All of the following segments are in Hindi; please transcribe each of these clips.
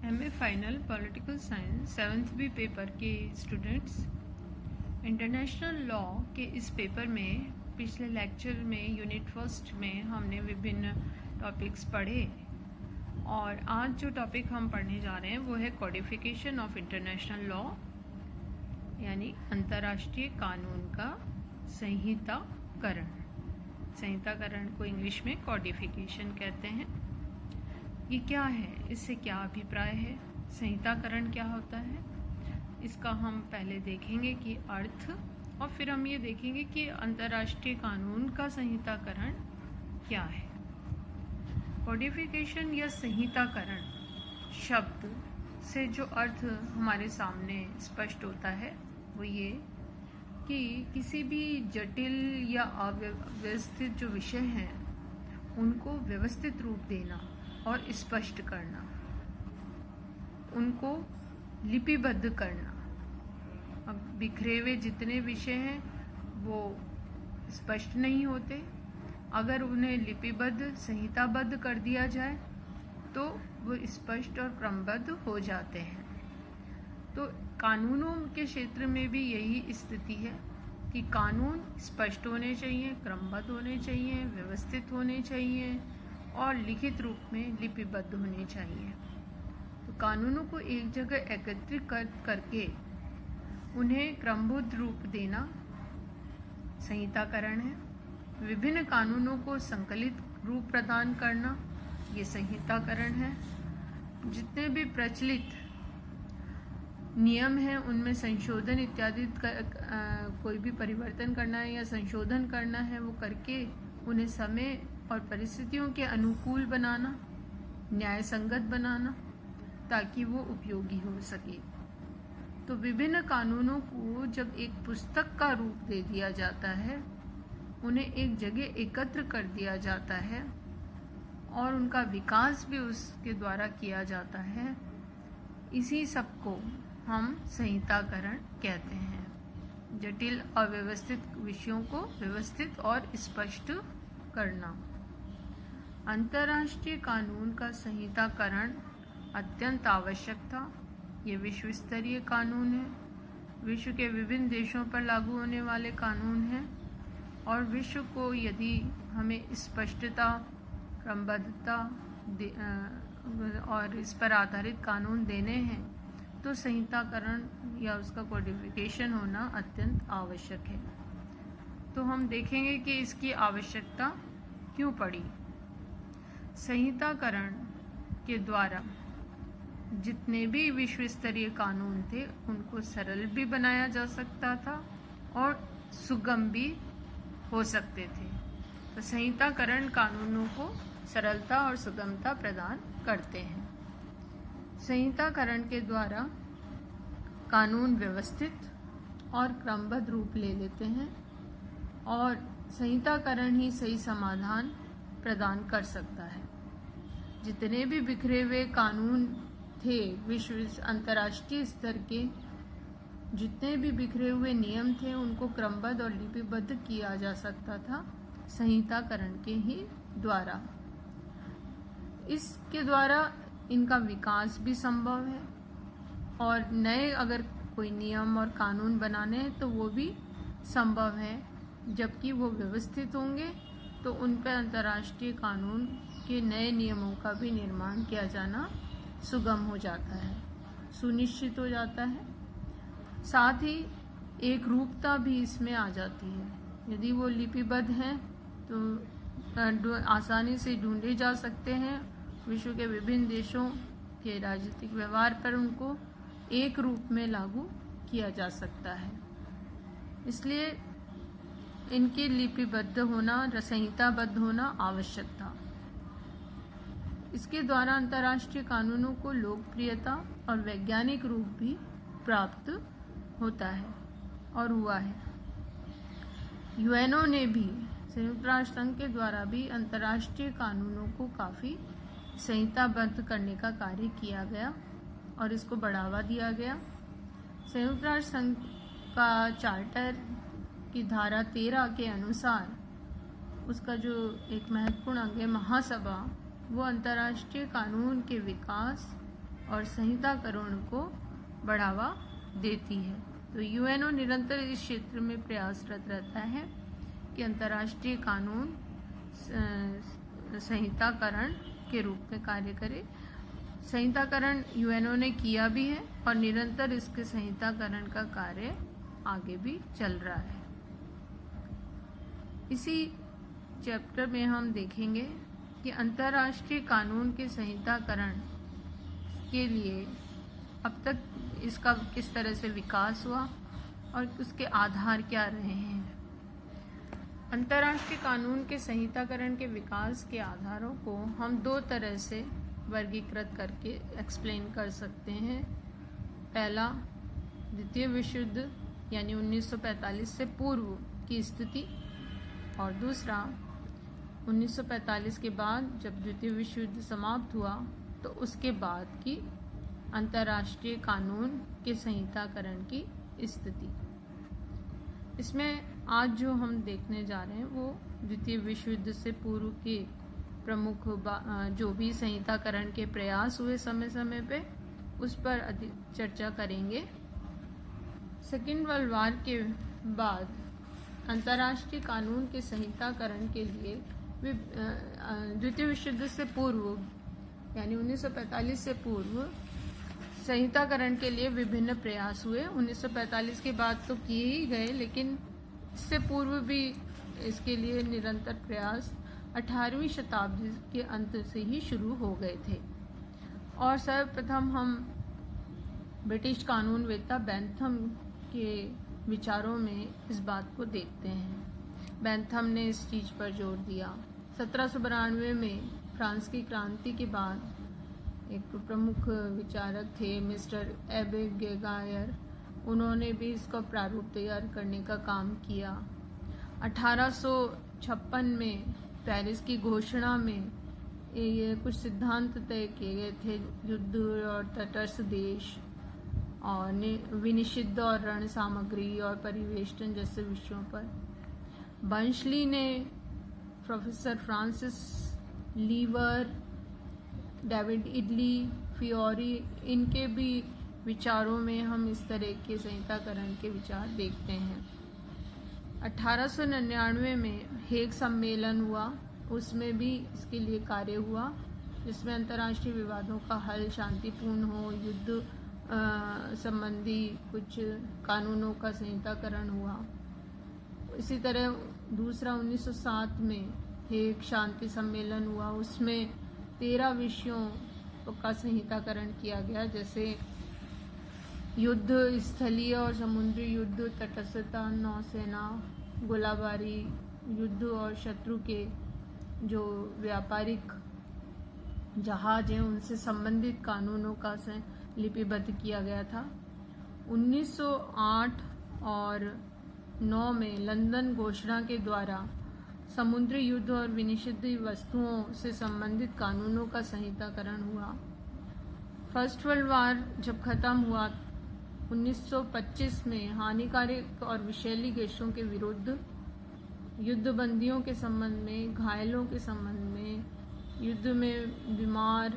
MA final political science 7th B paper के स्टूडेंट्स, इंटरनेशनल लॉ के इस पेपर में पिछले लेक्चर में यूनिट फर्स्ट में हमने विभिन्न टॉपिक्स पढ़े और आज जो टॉपिक हम पढ़ने जा रहे हैं वो है कोडिफिकेशन ऑफ इंटरनेशनल लॉ, यानी अंतर्राष्ट्रीय कानून का संहिताकरण। संहिताकरण को इंग्लिश में कोडिफिकेशन कहते हैं। ये क्या है, इससे क्या अभिप्राय है, संहिताकरण क्या होता है, इसका हम पहले देखेंगे कि अर्थ, और फिर हम ये देखेंगे कि अंतर्राष्ट्रीय कानून का संहिताकरण क्या है। कोडिफिकेशन या संहिताकरण शब्द से जो अर्थ हमारे सामने स्पष्ट होता है वो ये कि किसी भी जटिल या अव्यवस्थित जो विषय हैं उनको व्यवस्थित रूप देना और स्पष्ट करना, उनको लिपिबद्ध करना। अब बिखरे हुए जितने विषय हैं वो स्पष्ट नहीं होते, अगर उन्हें लिपिबद्ध संहिताबद्ध कर दिया जाए तो वो स्पष्ट और क्रमबद्ध हो जाते हैं। तो कानूनों के क्षेत्र में भी यही स्थिति है कि कानून स्पष्ट होने चाहिए, क्रमबद्ध होने चाहिए, व्यवस्थित होने चाहिए और लिखित रूप में लिपिबद्ध होने चाहिए। तो कानूनों को एक जगह एकत्रित करके उन्हें क्रमबद्ध रूप देना संहिताकरण है। विभिन्न कानूनों को संकलित रूप प्रदान करना ये संहिताकरण है। जितने भी प्रचलित नियम हैं उनमें संशोधन इत्यादि कोई भी परिवर्तन करना है या संशोधन करना है वो करके उन्हें समय और परिस्थितियों के अनुकूल बनाना, न्याय संगत बनाना, ताकि वो उपयोगी हो सके। तो विभिन्न कानूनों को जब एक पुस्तक का रूप दे दिया जाता है, उन्हें एक जगह एकत्र कर दिया जाता है और उनका विकास भी उसके द्वारा किया जाता है, इसी सब को हम संहिताकरण कहते हैं। जटिल अव्यवस्थित विषयों को व्यवस्थित और स्पष्ट करना। अंतर्राष्ट्रीय कानून का संहिताकरण अत्यंत आवश्यक था। ये विश्व स्तरीय कानून है, विश्व के विभिन्न देशों पर लागू होने वाले कानून हैं और विश्व को यदि हमें स्पष्टता, क्रमबद्धता और इस पर आधारित कानून देने हैं तो संहिताकरण या उसका कोडिफिकेशन होना अत्यंत आवश्यक है। तो हम देखेंगे कि इसकी आवश्यकता क्यों पड़ी। संहिताकरण के द्वारा जितने भी विश्व स्तरीय कानून थे उनको सरल भी बनाया जा सकता था और सुगम भी हो सकते थे। तो संहिताकरण कानूनों को सरलता और सुगमता प्रदान करते हैं। संहिताकरण के द्वारा कानून व्यवस्थित और क्रमबद्ध रूप ले लेते हैं और संहिताकरण ही सही समाधान प्रदान कर सकता है। जितने भी बिखरे हुए कानून थे विश्व अंतर्राष्ट्रीय स्तर के, जितने भी बिखरे हुए नियम थे उनको क्रमबद्ध और लिपिबद्ध किया जा सकता था संहिताकरण के ही द्वारा। इसके द्वारा इनका विकास भी संभव है और नए अगर कोई नियम और कानून बनाने हैं तो वो भी संभव है। जबकि वो व्यवस्थित होंगे तो उन पर अंतर्राष्ट्रीय कानून के नए नियमों का भी निर्माण किया जाना सुगम हो जाता है, सुनिश्चित हो जाता है। साथ ही एक रूपता भी इसमें आ जाती है। यदि वो लिपिबद्ध हैं तो आसानी से ढूंढे जा सकते हैं। विश्व के विभिन्न देशों के राजनीतिक व्यवहार पर उनको एक रूप में लागू किया जा सकता है। इसलिए इनके लिपिबद्ध होना, संहिताबद्ध होना आवश्यक था। इसके द्वारा अंतर्राष्ट्रीय कानूनों को लोकप्रियता और वैज्ञानिक रूप भी प्राप्त होता है और हुआ है। यूएनओ ने भी, संयुक्त राष्ट्र संघ के द्वारा भी अंतर्राष्ट्रीय कानूनों को काफ़ी संहिताबद्ध करने का कार्य किया गया और इसको बढ़ावा दिया गया। संयुक्त राष्ट्र संघ का चार्टर की धारा 13 के अनुसार उसका जो एक महत्वपूर्ण अंग है महासभा, वो अंतर्राष्ट्रीय कानून के विकास और संहिताकरण को बढ़ावा देती है। तो यूएनओ निरंतर इस क्षेत्र में प्रयासरत रहता है कि अंतर्राष्ट्रीय कानून संहिताकरण के रूप में कार्य करे। संहिताकरण यूएनओ ने किया भी है और निरंतर इसके संहिताकरण का कार्य आगे भी चल रहा है। इसी चैप्टर में हम देखेंगे कि अंतर्राष्ट्रीय कानून के संहिताकरण के लिए अब तक इसका किस तरह से विकास हुआ और उसके आधार क्या रहे हैं। अंतर्राष्ट्रीय कानून के संहिताकरण के विकास के आधारों को हम दो तरह से वर्गीकृत करके एक्सप्लेन कर सकते हैं। पहला, द्वितीय विश्व युद्ध यानी 1945 से पूर्व की स्थिति, और दूसरा 1945 के बाद जब द्वितीय विश्व युद्ध समाप्त हुआ तो उसके बाद की अंतर्राष्ट्रीय कानून के संहिताकरण की स्थिति। इसमें आज जो हम देखने जा रहे हैं वो द्वितीय विश्व युद्ध से पूर्व के प्रमुख जो भी संहिताकरण के प्रयास हुए समय समय पे उस पर अधिक चर्चा करेंगे। सेकेंड वर्ल्ड वॉर के बाद अंतर्राष्ट्रीय कानून के संहिताकरण के लिए द्वितीय विश्व युद्ध से पूर्व यानी 1945 से पूर्व संहिताकरण के लिए विभिन्न प्रयास हुए। 1945 के बाद तो किए ही गए, लेकिन इससे पूर्व भी इसके लिए निरंतर प्रयास 18वीं शताब्दी के अंत से ही शुरू हो गए थे। और सर्वप्रथम हम ब्रिटिश कानूनवेत्ता बेंथम के विचारों में इस बात को देखते हैं। बेंथम ने इस चीज़ पर जोर दिया। 1792 में फ्रांस की क्रांति के बाद एक प्रमुख विचारक थे मिस्टर एबे गेगायर, उन्होंने भी इसका प्रारूप तैयार करने का काम किया। 1856 में पेरिस की घोषणा में ये कुछ सिद्धांत तय किए गए थे, युद्ध और तटस्थ देश और विनिषिद्ध और रण सामग्री और परिवेष्टन जैसे विषयों पर। बंशली ने, प्रोफेसर फ्रांसिस लीवर, डेविड इडली, फियोरी, इनके भी विचारों में हम इस तरह के संहिताकरण के विचार देखते हैं। 1899 में हेग सम्मेलन हुआ, उसमें भी इसके लिए कार्य हुआ, जिसमें अंतर्राष्ट्रीय विवादों का हल शांतिपूर्ण हो, युद्ध संबंधी कुछ कानूनों का संहिताकरण हुआ। इसी तरह दूसरा 1907 में हेग शांति सम्मेलन हुआ, उसमें 13 विषयों का संहिताकरण किया गया, जैसे युद्ध, स्थलीय और समुद्री युद्ध, तटस्थता, नौसेना, गोलाबारी युद्ध और शत्रु के जो व्यापारिक जहाज हैं उनसे संबंधित कानूनों का लिपिबद्ध किया गया था। 1908 और 9 में लंदन घोषणा के द्वारा समुद्री युद्ध और विनिषिद्ध वस्तुओं से संबंधित कानूनों का संहिताकरण हुआ। फर्स्ट वर्ल्ड वॉर जब खत्म हुआ 1925 में हानिकारक और विषैली गैसों के विरुद्ध, युद्धबंदियों के संबंध में, घायलों के संबंध में, युद्ध में बीमार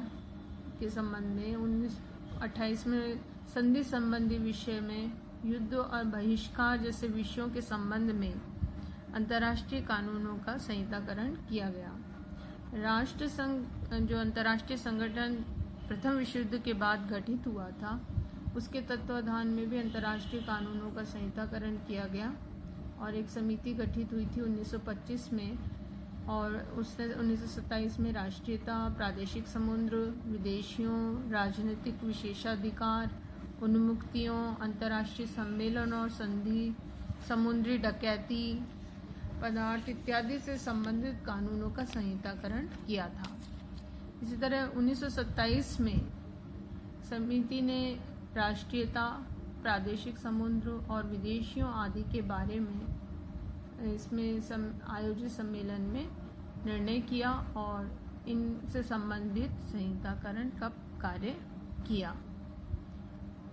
के संबंध में, 1928 में संधि संबंधी विषय में, युद्ध और बहिष्कार जैसे विषयों के संबंध में अंतर्राष्ट्रीय कानूनों का संहिताकरण किया गया। राष्ट्र संघ जो अंतर्राष्ट्रीय संगठन प्रथम विश्व युद्ध के बाद गठित हुआ था, उसके तत्वाधान में भी अंतर्राष्ट्रीय कानूनों का संहिताकरण किया गया और एक समिति गठित हुई थी 1925 में, और उसने 1927 में राष्ट्रीयता, प्रादेशिक समुद्र, विदेशियों, राजनीतिक विशेषाधिकार, उन्मुक्तियों, अंतर्राष्ट्रीय सम्मेलन और संधि, समुद्री डकैती, पदार्थ इत्यादि से संबंधित कानूनों का संहिताकरण किया था। इसी तरह 1927 में समिति ने राष्ट्रीयता, प्रादेशिक समुद्र और विदेशियों आदि के बारे में इसमें आयोजित सम्मेलन में निर्णय किया और इनसे संबंधित संहिताकरण का कार्य किया।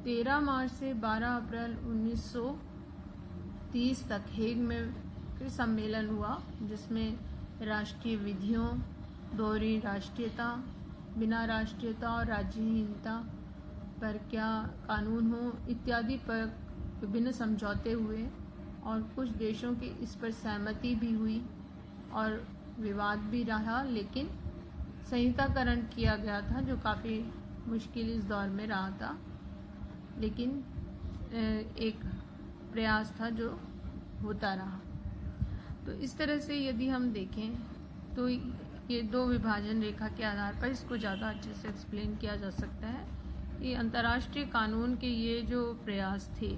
13 मार्च से 12 अप्रैल 1930 तक हेग में फिर सम्मेलन हुआ, जिसमें राष्ट्रीय विधियों, दोहरी राष्ट्रीयता, बिना राष्ट्रीयता और राज्यहीनता, पर क्या कानून हो इत्यादि पर विभिन्न समझौते हुए और कुछ देशों की इस पर सहमति भी हुई और विवाद भी रहा, लेकिन संहिताकरण किया गया था जो काफ़ी मुश्किल इस दौर में रहा था, लेकिन एक प्रयास था जो होता रहा। तो इस तरह से यदि हम देखें तो ये दो विभाजन रेखा के आधार पर इसको ज़्यादा अच्छे से एक्सप्लेन किया जा सकता है कि अंतर्राष्ट्रीय कानून के ये जो प्रयास थे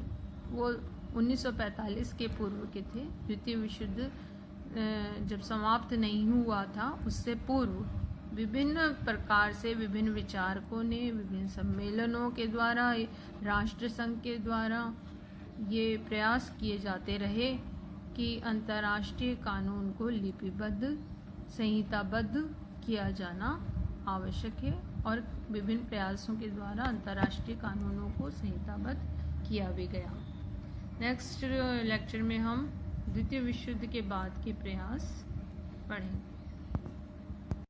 वो 1945 के पूर्व के थे। द्वितीय विश्व युद्ध जब समाप्त नहीं हुआ था उससे पूर्व विभिन्न प्रकार से विभिन्न विचारकों ने विभिन्न सम्मेलनों के द्वारा, राष्ट्र संघ के द्वारा ये प्रयास किए जाते रहे कि अंतर्राष्ट्रीय कानून को लिपिबद्ध, संहिताबद्ध किया जाना आवश्यक है और विभिन्न प्रयासों के द्वारा अंतर्राष्ट्रीय कानूनों को संहिताबद्ध किया भी गया। नेक्स्ट लेक्चर में हम द्वितीय विश्व युद्ध के बाद के प्रयास पढ़ेंगे।